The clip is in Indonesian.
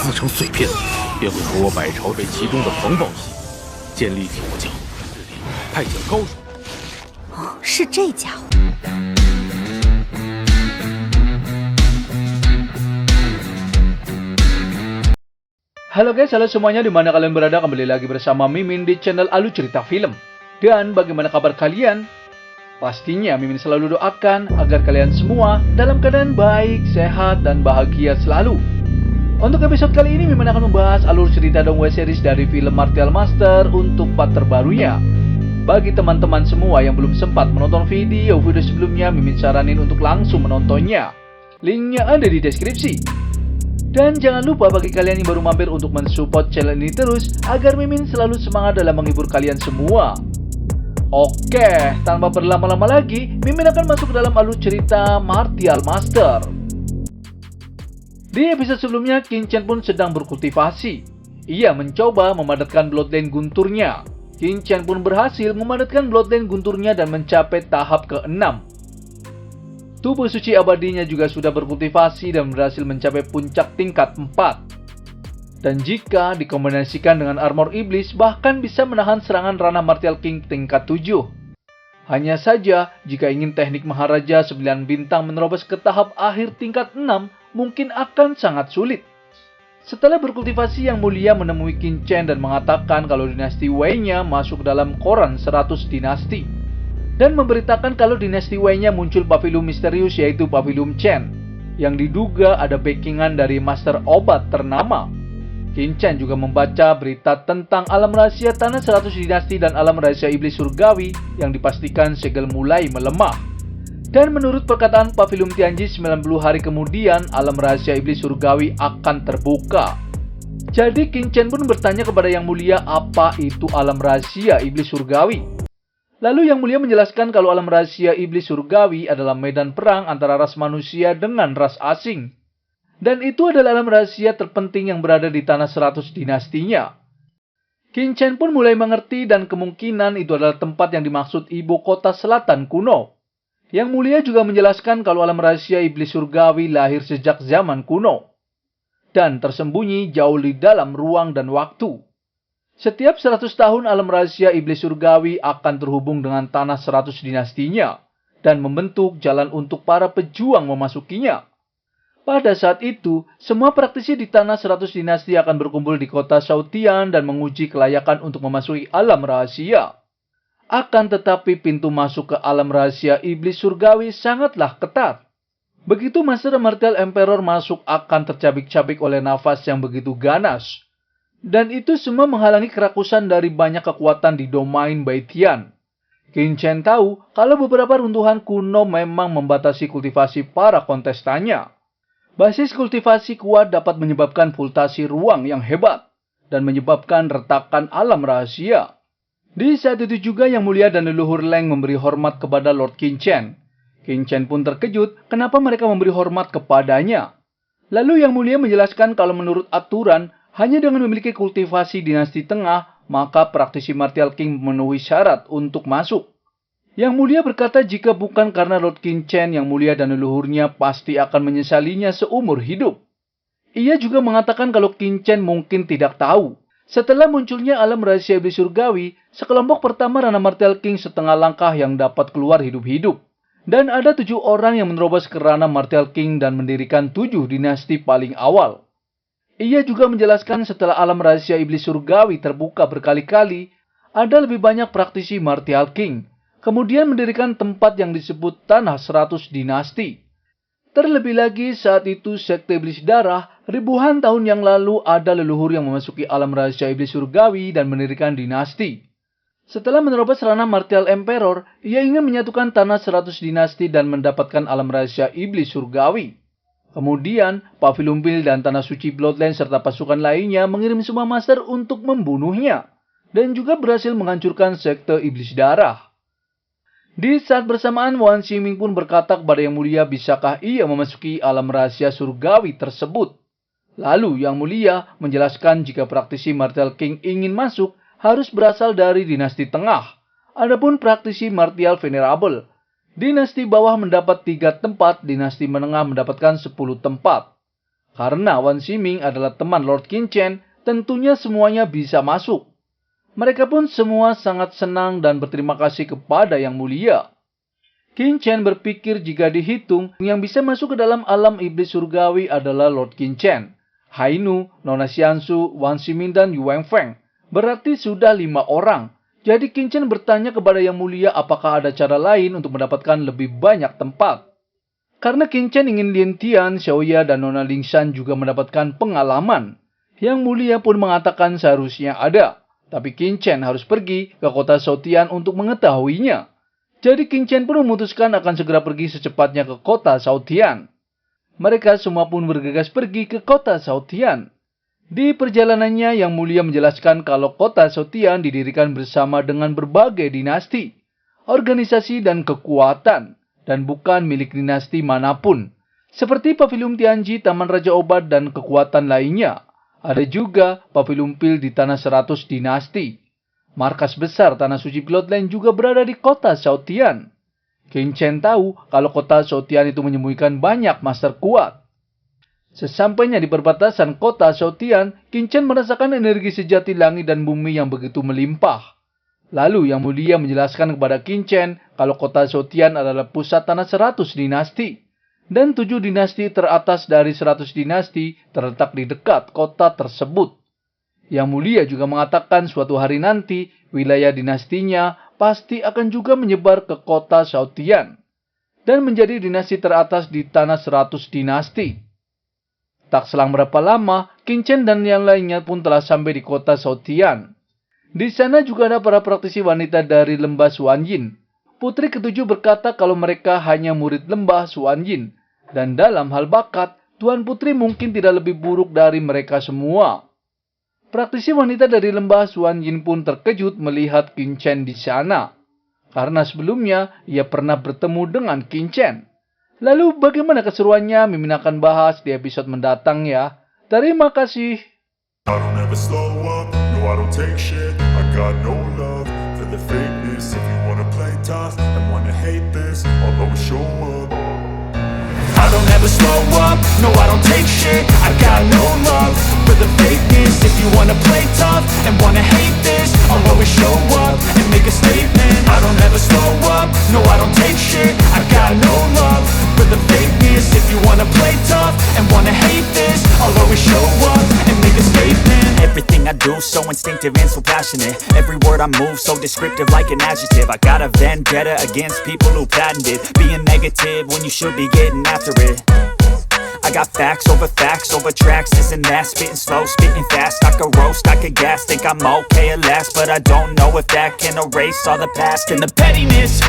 撕成碎片，便会和我百朝队其中的黄暴系建立铁教，派遣高手。哦，是这家伙。Halo guys, halo semuanya, dimana kalian berada, kembali lagi bersama Mimin di channel Alu Cerita Film. Dan bagaimana kabar kalian? Pastinya Mimin selalu doakan agar kalian semua dalam keadaan baik, sehat, dan bahagia selalu. Untuk episode kali ini Mimin akan membahas alur cerita dan web series dari film Martial Master untuk part terbarunya. Bagi teman-teman semua yang belum sempat menonton video sebelumnya, Mimin saranin untuk langsung menontonnya. Linknya ada di deskripsi. Dan jangan lupa bagi kalian yang baru mampir untuk mensupport channel ini terus agar Mimin selalu semangat dalam menghibur kalian semua. Oke, tanpa berlama-lama lagi, Mimin akan masuk ke dalam alur cerita Martial Master. Di episode sebelumnya, Qin Chen pun sedang berkultivasi. Ia mencoba memadatkan bloodline gunturnya. Qin Chen pun berhasil memadatkan bloodline gunturnya dan mencapai tahap ke-6. Tubuh suci abadinya juga sudah berkultivasi dan berhasil mencapai puncak tingkat 4. Dan jika dikombinasikan dengan armor iblis, bahkan bisa menahan serangan Ranah Martial King tingkat 7. Hanya saja, jika ingin teknik Maharaja 9 bintang menerobos ke tahap akhir tingkat 6, mungkin akan sangat sulit. Setelah berkultivasi, Yang Mulia menemui Qin Chen dan mengatakan kalau dinasti Wei-nya masuk dalam koran 100 dinasti. Dan memberitakan kalau dinasti Wei-nya muncul pavilion misterius yaitu pavilion Chen, yang diduga ada backingan dari master obat ternama. Qin Chen juga membaca berita tentang alam rahasia tanah 100 dinasti dan alam rahasia iblis surgawi yang dipastikan segel mulai melemah. Dan menurut perkataan pavilion Tianji, 90 hari kemudian alam rahasia iblis surgawi akan terbuka. Jadi Qin Chen pun bertanya kepada Yang Mulia apa itu alam rahasia iblis surgawi. Lalu Yang Mulia menjelaskan kalau alam rahasia iblis surgawi adalah medan perang antara ras manusia dengan ras asing. Dan itu adalah alam rahasia terpenting yang berada di tanah 100 dinastinya. Qin Chen pun mulai mengerti dan kemungkinan itu adalah tempat yang dimaksud ibu kota selatan kuno. Yang Mulia juga menjelaskan kalau alam rahasia iblis surgawi lahir sejak zaman kuno. Dan tersembunyi jauh di dalam ruang dan waktu. Setiap 100 tahun alam rahasia iblis surgawi akan terhubung dengan tanah 100 dinastinya dan membentuk jalan untuk para pejuang memasukinya. Pada saat itu, semua praktisi di tanah 100 dinasti akan berkumpul di kota Shaotian dan menguji kelayakan untuk memasuki alam rahasia. Akan tetapi pintu masuk ke alam rahasia iblis surgawi sangatlah ketat. Begitu Master Martial Emperor masuk akan tercabik-cabik oleh nafas yang begitu ganas. Dan itu semua menghalangi kerakusan dari banyak kekuatan di domain Baitian. Qin Chen tahu kalau beberapa runtuhan kuno memang membatasi kultivasi para kontestannya. Basis kultivasi kuat dapat menyebabkan pulsasi ruang yang hebat dan menyebabkan retakan alam rahasia. Di saat itu juga Yang Mulia dan leluhur Leng memberi hormat kepada Lord Qin Chen. Qin Chen pun terkejut kenapa mereka memberi hormat kepadanya. Lalu Yang Mulia menjelaskan kalau menurut aturan, hanya dengan memiliki kultivasi dinasti tengah, maka praktisi Martial King memenuhi syarat untuk masuk. Yang Mulia berkata jika bukan karena Lord Qin Chen, Yang Mulia dan leluhurnya pasti akan menyesalinya seumur hidup. Ia juga mengatakan kalau Qin Chen mungkin tidak tahu. Setelah munculnya alam rahasia iblis surgawi, sekelompok pertama Ranah Martial King setengah langkah yang dapat keluar hidup-hidup. Dan ada 7 orang yang menerobos ke Ranah Martial King dan mendirikan 7 dinasti paling awal. Ia juga menjelaskan setelah alam rahasia iblis surgawi terbuka berkali-kali, ada lebih banyak praktisi Martial King, kemudian mendirikan tempat yang disebut tanah 100 dinasti. Terlebih lagi saat itu sekte iblis darah, ribuan tahun yang lalu ada leluhur yang memasuki alam rahasia iblis surgawi dan mendirikan dinasti. Setelah menerobos ranah Martial Emperor, ia ingin menyatukan tanah 100 dinasti dan mendapatkan alam rahasia iblis surgawi. Kemudian, Pavilion Bill dan Tanah Suci Bloodline serta pasukan lainnya mengirim semua master untuk membunuhnya. Dan juga berhasil menghancurkan sekte Iblis Darah. Di saat bersamaan, Wan Ximing pun berkata kepada Yang Mulia bisakah ia memasuki alam rahasia surgawi tersebut. Lalu Yang Mulia menjelaskan jika praktisi Martial King ingin masuk harus berasal dari dinasti tengah. Adapun praktisi Martial Venerable, dinasti bawah mendapat 3 tempat, dinasti menengah mendapatkan 10 tempat. Karena Wan Ximing adalah teman Lord Qin Chen, tentunya semuanya bisa masuk. Mereka pun semua sangat senang dan berterima kasih kepada Yang Mulia. Qin Chen berpikir jika dihitung, yang bisa masuk ke dalam alam iblis surgawi adalah Lord Qin Chen, Hainu, Nona Xiansu, Wan Ximing, dan Yu Wengfeng. Berarti sudah 5 orang. Jadi Qin Chen bertanya kepada Yang Mulia apakah ada cara lain untuk mendapatkan lebih banyak tempat. Karena Qin Chen ingin Lin Tian, Xiaoya, dan Nona Lingshan juga mendapatkan pengalaman. Yang Mulia pun mengatakan seharusnya ada. Tapi Qin Chen harus pergi ke kota Shaotian untuk mengetahuinya. Jadi Qin Chen pun memutuskan akan segera pergi secepatnya ke kota Shaotian. Mereka semua pun bergegas pergi ke kota Shaotian. Di perjalanannya, Yang Mulia menjelaskan kalau kota Shaotian didirikan bersama dengan berbagai dinasti, organisasi, dan kekuatan, dan bukan milik dinasti manapun. Seperti Pavilion Tianji, Taman Raja Obat, dan kekuatan lainnya. Ada juga Pavilion Pil di Tanah 100 Dinasti. Markas besar Tanah Suci Bloodline juga berada di kota Shaotian. Qin Chen tahu kalau kota Shaotian itu menyembunyikan banyak master kuat. Sesampainya di perbatasan kota Shaotian, Qin Chen merasakan energi sejati langit dan bumi yang begitu melimpah. Lalu Yang Mulia menjelaskan kepada Qin Chen kalau kota Shaotian adalah pusat Tanah 100 Dinasti. Dan 7 dinasti teratas dari 100 dinasti terletak di dekat kota tersebut. Yang Mulia juga mengatakan suatu hari nanti, wilayah dinastinya pasti akan juga menyebar ke kota Shaotian. Dan menjadi dinasti teratas di Tanah 100 Dinasti. Tak selang berapa lama, Qin Chen dan yang lainnya pun telah sampai di kota Shaotian. Di sana juga ada para praktisi wanita dari lembah Suanyin. Putri ketujuh berkata kalau mereka hanya murid lembah Suanyin. Dan dalam hal bakat, Tuan Putri mungkin tidak lebih buruk dari mereka semua. Praktisi wanita dari lembah Suanyin pun terkejut melihat Qin Chen di sana. Karena sebelumnya ia pernah bertemu dengan Qin Chen. Lalu bagaimana keseruannya Mimin akan bahas di episode mendatang ya. Terima kasih. I don't ever slow up, no I don't take shit. I got no love for the fakeness. If you wanna play tough and wanna hate this, I'll always show up. I don't ever slow up, no I don't take shit. I got no love for the fakeness. If you wanna play tough and wanna hate this, I'll always show up and make a statement. I don't ever slow up, no I don't take shit. I got no love for the fakeness. If you wanna play tough and wanna hate this, I'll always show up and make a statement. Everything I do so instinctive and so passionate. Every word I move so descriptive like an adjective. I got a vendetta against people who patented being negative when you should be getting after it. I got facts over tracks, this and that. Spitting slow, spitting fast. I could roast, I could gas. Think I'm okay at last, but I don't know if that can erase all the past and the pettiness.